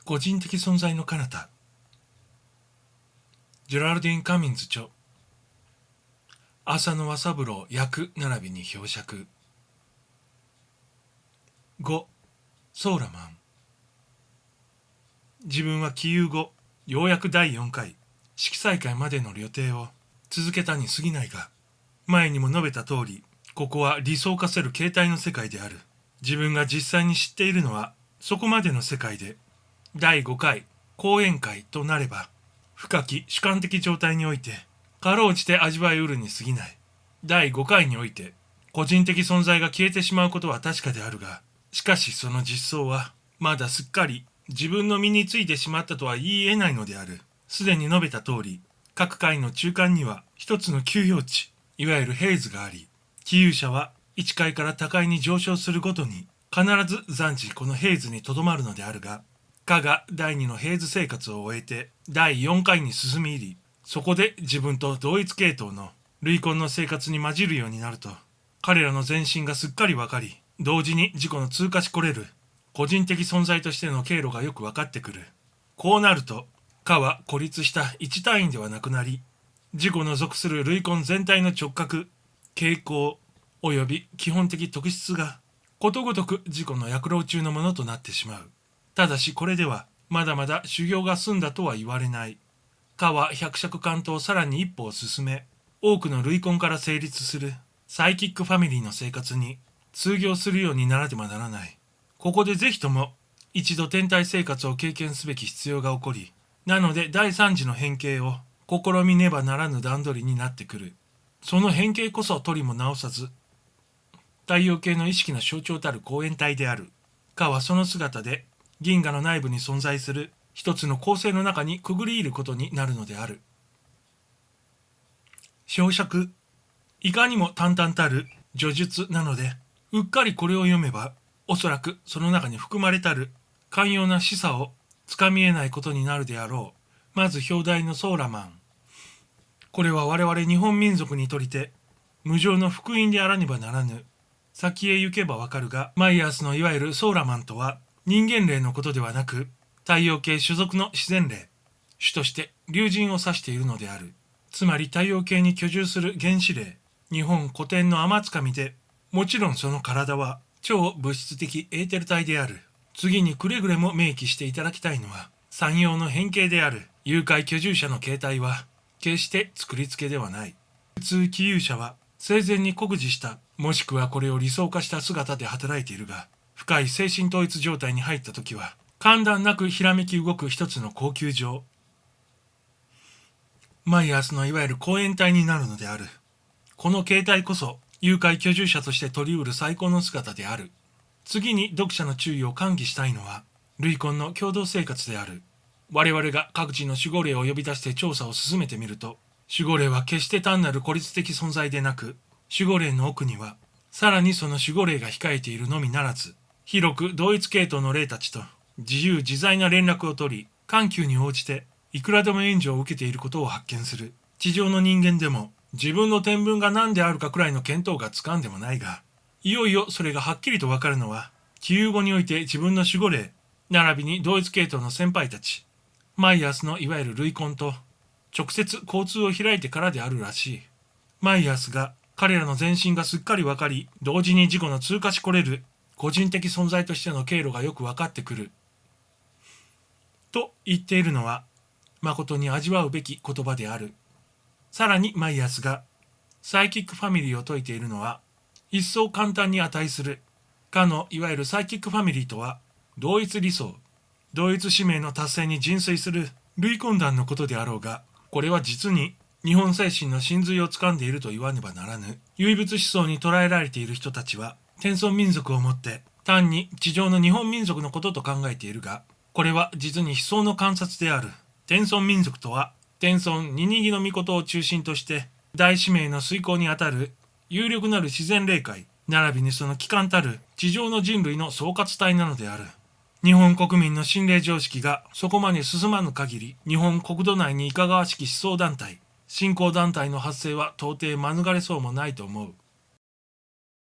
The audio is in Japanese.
個人的存在の彼方。ジェラルディン・カミンズ著。浅野和三郎訳並びに表釈。5. ソーラマン。自分は起遊後、ようやく第4回色彩会までの予定を続けたに過ぎないが、前にも述べた通り、ここは理想化せる形態の世界である。自分が実際に知っているのはそこまでの世界で、第5回講演会となれば、深き主観的状態において、かろうじて味わいうるに過ぎない。第5回において、個人的存在が消えてしまうことは確かであるが、しかしその実相は、まだすっかり自分の身についてしまったとは言い得ないのである。すでに述べた通り、各回の中間には一つの休養地、いわゆるヘイズがあり、起遊者は1階から他階に上昇するごとに、必ず暫時このヘイズにとどまるのであるが、かが第2のヘイズ生活を終えて第4回に進み入り、そこで自分と同一系統の類婚の生活に混じるようになると、彼らの全身がすっかり分かり、同時に自己の通過しこれる個人的存在としての経路がよく分かってくる。こうなると、かは孤立した一単位ではなくなり、自己の属する類婚全体の直角、傾向及び基本的特質がことごとく自己の躍動中のものとなってしまう。ただしこれではまだまだ修行が済んだとは言われない。かは百尺関東さらに一歩を進め、多くの類婚から成立するサイキックファミリーの生活に通行するようにならねばならない。ここでぜひとも一度天体生活を経験すべき必要が起こり、なので第3次の変形を試みねばならぬ段取りになってくる。その変形こそ取りも直さず、太陽系の意識の象徴たる光源体である。かはその姿で銀河の内部に存在する一つの構成の中にくぐり入ることになるのである。表釈。いかにも淡々たる叙述なので、うっかりこれを読めば、おそらくその中に含まれたる寛容な示唆をつかみ得ないことになるであろう。まず表題のソーラマン。これは我々日本民族にとりて無常の福音であらねばならぬ。先へ行けばわかるが、マイヤースのいわゆるソーラマンとは人間霊のことではなく、太陽系種族の自然霊、主として龍神を指しているのである。つまり太陽系に居住する原子霊、日本古典の天つかみで、もちろんその体は超物質的エーテル体である。次にくれぐれも明記していただきたいのは、三様の変形である誘拐居住者の形態は、決して作り付けではない。普通起遊者は生前に酷似した、もしくはこれを理想化した姿で働いているが、深い精神統一状態に入った時は、間断なくひらめき動く一つの高級上、マイヤースのいわゆる光源体になるのである。この形態こそ、誘拐居住者として取り得る最高の姿である。次に読者の注意を喚起したいのは、類婚の共同生活である。我々が各地の守護霊を呼び出して調査を進めてみると、守護霊は決して単なる孤立的存在でなく、守護霊の奥には、さらにその守護霊が控えているのみならず、広く同一系統の霊たちと自由自在な連絡を取り、緩急に応じていくらでも援助を受けていることを発見する。地上の人間でも自分の天分が何であるかくらいの見当がつかんでもないが、いよいよそれがはっきりとわかるのは、起遊後において自分の守護霊、並びに同一系統の先輩たち、マイヤースのいわゆる類婚と直接交通を開いてからであるらしい。マイヤースが彼らの全身がすっかりわかり、同時に自己の通過しこれる個人的存在としての経路がよく分かってくる。と言っているのは、誠に味わうべき言葉である。さらにマイヤースがサイキックファミリーを説いているのは、一層簡単に値する。かのいわゆるサイキックファミリーとは、同一理想、同一使命の達成に尽粋する類婚団のことであろうが、これは実に日本精神の真髄をつかんでいると言わねばならぬ。唯物思想に捉えられている人たちは、天孫民族をもって単に地上の日本民族のことと考えているが、これは実に悲壮の観察である。天孫民族とは、天孫ニニギの御事を中心として大使命の遂行にあたる有力なる自然霊界、並びにその機関たる地上の人類の総括体なのである。日本国民の心霊常識がそこまで進まぬ限り、日本国土内にいかがわしき思想団体、信仰団体の発生は到底免れそうもないと思う。